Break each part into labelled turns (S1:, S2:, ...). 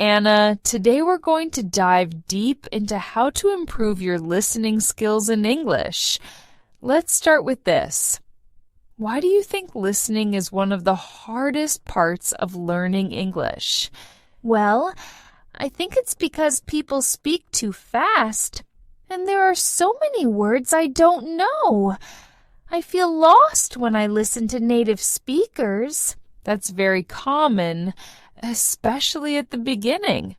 S1: Anna. Today we're going to dive deep into how to improve your listening skills in English. Let's start with this. Why do you think listening is one of the hardest parts of learning English?
S2: Well, I think it's because people speak too fast, and there are so many words I don't know. I feel lost when I listen to native speakers.
S1: That's very common, especially at the beginning.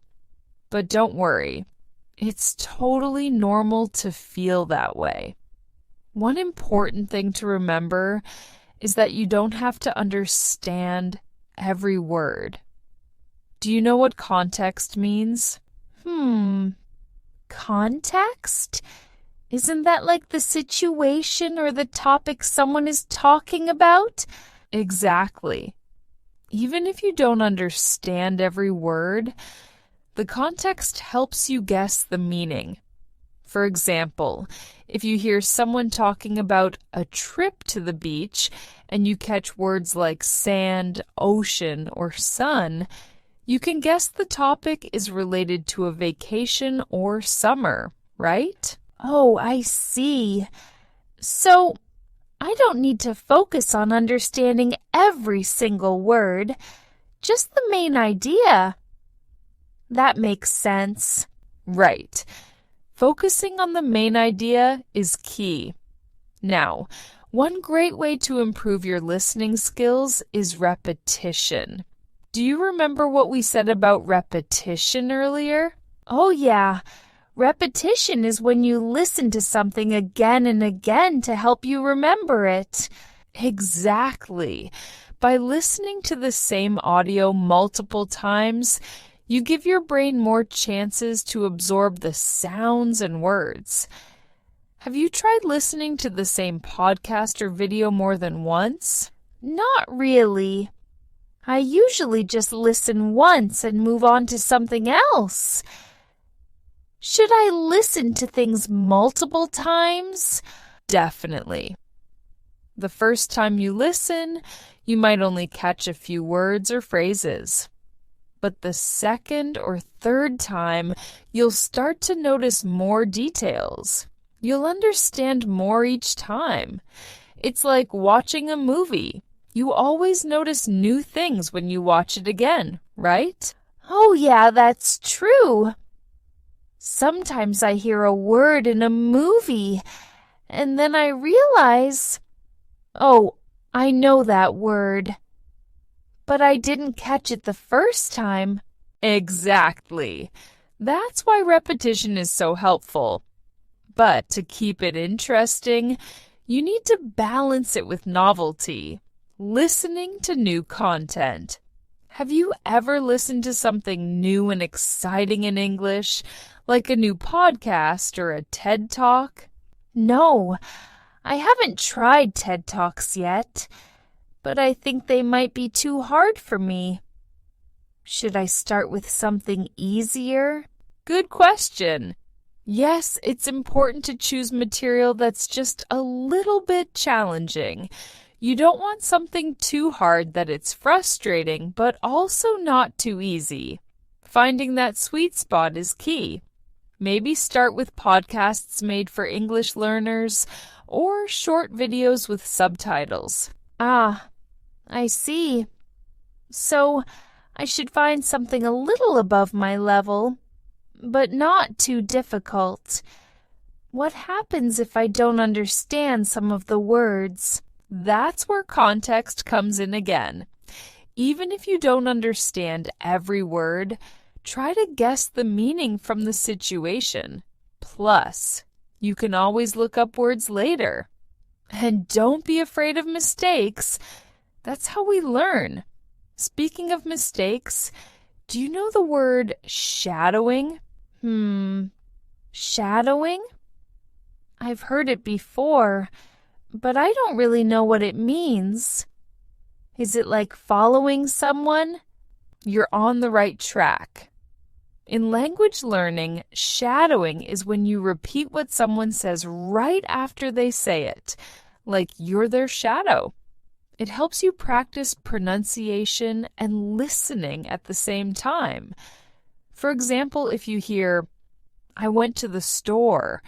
S1: But don't worry, it's totally normal to feel that way. One important thing to remember is that you don't have to understand every word. Do you know what context means?
S2: Context? Isn't that like the situation or the topic someone is talking about?
S1: Exactly. Even if you don't understand every word, the context helps you guess the meaning. For example, if you hear someone talking about a trip to the beach and you catch words like sand, ocean, or sun, you can guess the topic is related to a vacation or summer, right?
S2: Oh, I see. So, I don't need to focus on understanding every single word, just the main idea. That makes sense.
S1: Right. Focusing on the main idea is key. Now, one great way to improve your listening skills is repetition. Do you remember what we said about repetition earlier?
S2: Oh, yeah. Repetition is when you listen to something again and again to help you remember it.
S1: Exactly. By listening to the same audio multiple times, you give your brain more chances to absorb the sounds and words. Have you tried listening to the same podcast or video more than once?
S2: Not really. I usually just listen once and move on to something else. Should I listen to things multiple times?
S1: Definitely. The first time you listen, you might only catch a few words or phrases. But the second or third time, you'll start to notice more details. You'll understand more each time. It's like watching a movie. You always notice new things when you watch it again, right?
S2: Oh, yeah, that's true. Sometimes I hear a word in a movie, and then I realize, oh, I know that word. But I didn't catch it the first time.
S1: Exactly. That's why repetition is so helpful. But to keep it interesting, you need to balance it with novelty, listening to new content. Have you ever listened to something new and exciting in English, like a new podcast or a TED Talk?
S2: No, I haven't tried TED Talks yet, but I think they might be too hard for me. Should I start with something easier?
S1: Good question. Yes, it's important to choose material that's just a little bit challenging. You don't want something too hard that it's frustrating, but also not too easy. Finding that sweet spot is key. Maybe start with podcasts made for English learners or short videos with subtitles.
S2: Ah, I see. So, I should find something a little above my level, but not too difficult. What happens if I don't understand some of the words?
S1: That's where context comes in again. Even if you don't understand every word, try to guess the meaning from the situation. Plus, you can always look up words later. And don't be afraid of mistakes. That's how we learn. Speaking of mistakes, do you know the word shadowing?
S2: Shadowing? I've heard it before, but I don't really know what it means. Is it like following someone?
S1: You're on the right track. In language learning, shadowing is when you repeat what someone says right after they say it, like you're their shadow. It helps you practice pronunciation and listening at the same time. For example, if you hear, "I went to the store,"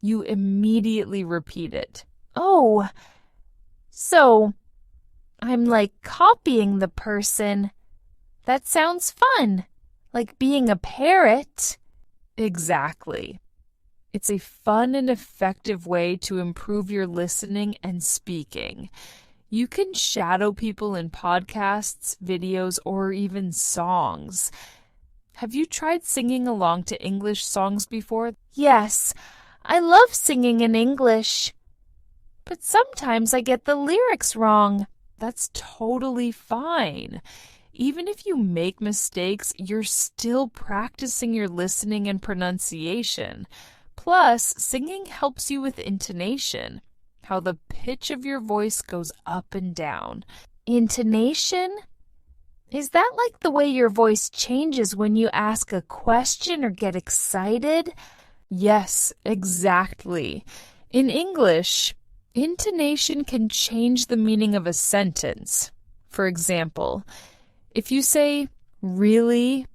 S1: you immediately repeat it.
S2: Oh, so I'm like copying the person. That sounds fun, like being a parrot.
S1: Exactly. It's a fun and effective way to improve your listening and speaking. You can shadow people in podcasts, videos, or even songs. Have you tried singing along to English songs before?
S2: Yes, I love singing in English, but sometimes I get the lyrics wrong.
S1: That's totally fine. Even if you make mistakes, you're still practicing your listening and pronunciation. Plus, singing helps you with intonation, how the pitch of your voice goes up and down.
S2: Intonation? Is that like the way your voice changes when you ask a question or get excited?
S1: Yes, exactly. In English, intonation can change the meaning of a sentence. For example, if you say "really"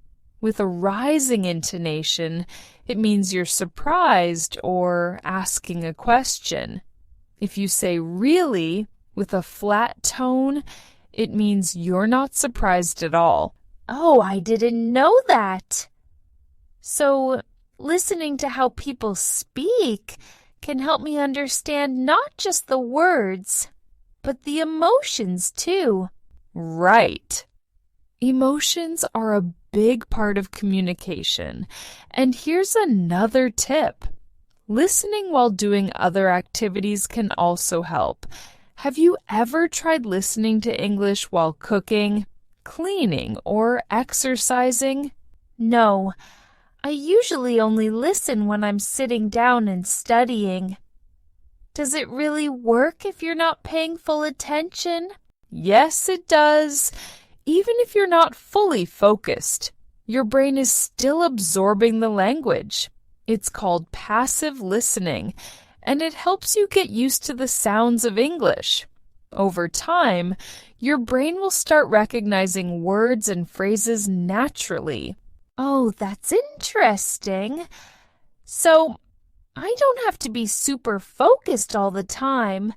S1: with a rising intonation, it means you're surprised or asking a question. If you say "really" with a flat tone, it means you're not surprised at all.
S2: Oh, I didn't know that. So, listening to how people speak can help me understand not just the words, but the emotions too.
S1: Right. Emotions are a big part of communication. And here's another tip. Listening while doing other activities can also help. Have you ever tried listening to English while cooking, cleaning, or exercising?
S2: No, I usually only listen when I'm sitting down and studying. Does it really work if you're not paying full attention?
S1: Yes, it does. Even if you're not fully focused, your brain is still absorbing the language. It's called passive listening, and it helps you get used to the sounds of English. Over time, your brain will start recognizing words and phrases naturally.
S2: Oh, that's interesting. So, I don't have to be super focused all the time.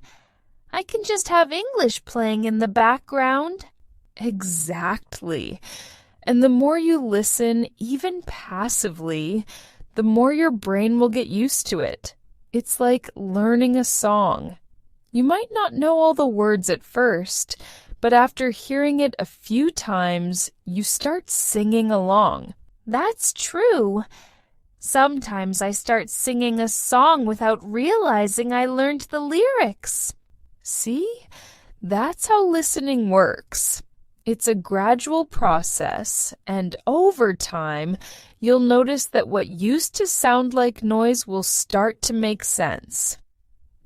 S2: I can just have English playing in the background.
S1: Exactly. And the more you listen, even passively, the more your brain will get used to it. It's like learning a song. You might not know all the words at first, but after hearing it a few times, you start singing along.
S2: That's true. Sometimes I start singing a song without realizing I learned the lyrics.
S1: See? That's how listening works. It's a gradual process, and over time, you'll notice that what used to sound like noise will start to make sense.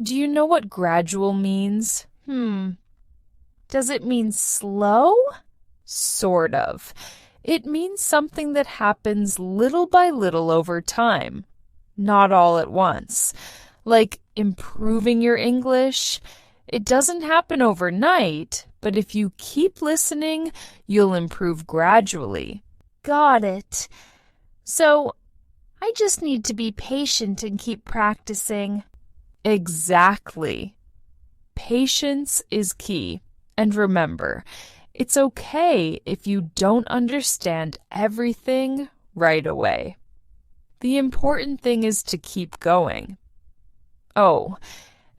S1: Do you know what gradual means?
S2: Does it mean slow?
S1: Sort of. It means something that happens little by little over time, not all at once. Like improving your English. It doesn't happen overnight, but if you keep listening, you'll improve gradually.
S2: Got it. So, I just need to be patient and keep practicing.
S1: Exactly. Patience is key. And remember, it's okay if you don't understand everything right away. The important thing is to keep going. Oh,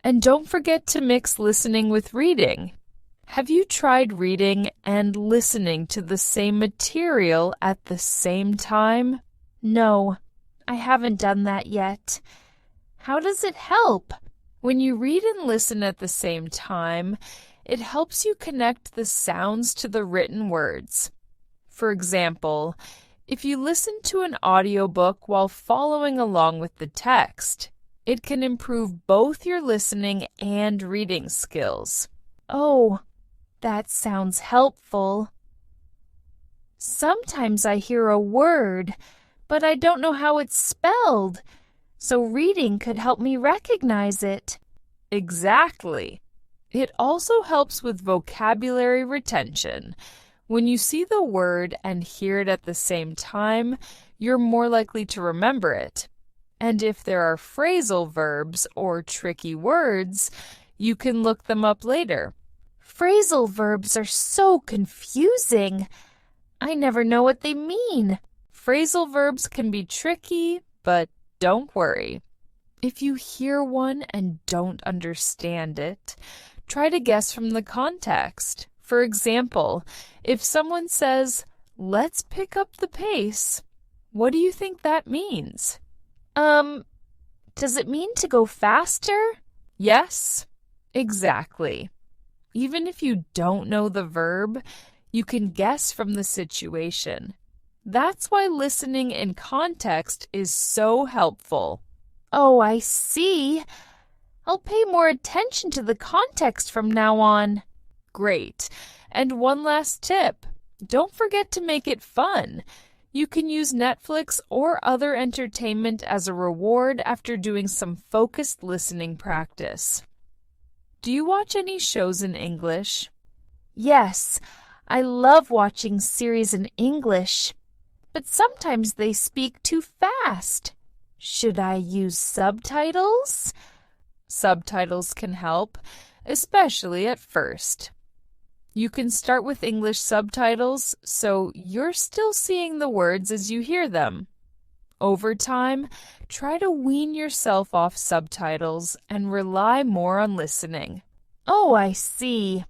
S1: and don't forget to mix listening with reading. Have you tried reading and listening to the same material at the same time?
S2: No, I haven't done that yet. How does it help?
S1: When you read and listen at the same time, it helps you connect the sounds to the written words. For example, if you listen to an audiobook while following along with the text, it can improve both your listening and reading skills.
S2: Oh, that sounds helpful. Sometimes I hear a word, but I don't know how it's spelled, so reading could help me recognize it.
S1: Exactly. It also helps with vocabulary retention. When you see the word and hear it at the same time, you're more likely to remember it. And if there are phrasal verbs or tricky words, you can look them up later.
S2: Phrasal verbs are so confusing. I never know what they mean.
S1: Phrasal verbs can be tricky, but don't worry. If you hear one and don't understand it, try to guess from the context. For example, if someone says, "Let's pick up the pace," what do you think that means?
S2: Does it mean to go faster?
S1: Yes, exactly. Even if you don't know the verb, you can guess from the situation. That's why listening in context is so helpful.
S2: Oh, I see. I'll pay more attention to the context from now on.
S1: Great. And one last tip. Don't forget to make it fun. You can use Netflix or other entertainment as a reward after doing some focused listening practice. Do you watch any shows in English?
S2: Yes, I love watching series in English, but sometimes they speak too fast. Should I use subtitles?
S1: Subtitles can help, especially at first. You can start with English subtitles so you're still seeing the words as you hear them. Over time, try to wean yourself off subtitles and rely more on listening.
S2: Oh, I see.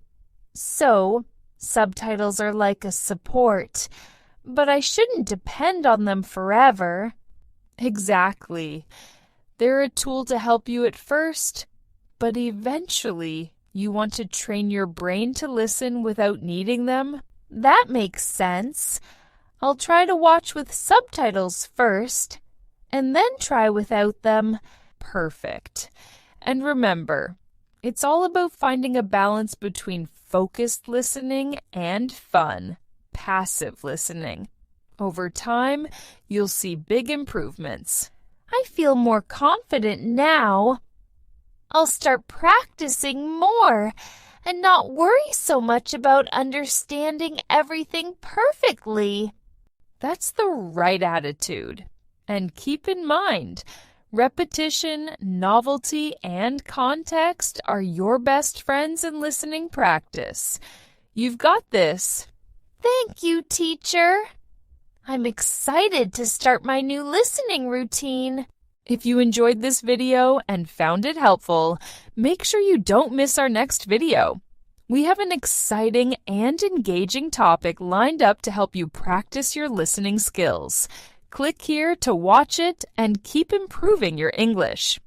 S2: So, subtitles are like a support, but I shouldn't depend on them forever.
S1: Exactly. They're a tool to help you at first, but eventually you want to train your brain to listen without needing them?
S2: That makes sense. I'll try to watch with subtitles first, and then try without them.
S1: Perfect. And remember, it's all about finding a balance between focused listening and fun, passive listening. Over time, you'll see big improvements.
S2: I feel more confident now. I'll start practicing more and not worry so much about understanding everything perfectly.
S1: That's the right attitude. And keep in mind, repetition, novelty, and context are your best friends in listening practice. You've got this.
S2: Thank you, teacher. I'm excited to start my new listening routine.
S1: If you enjoyed this video and found it helpful, make sure you don't miss our next video. We have an exciting and engaging topic lined up to help you practice your listening skills. Click here to watch it and keep improving your English.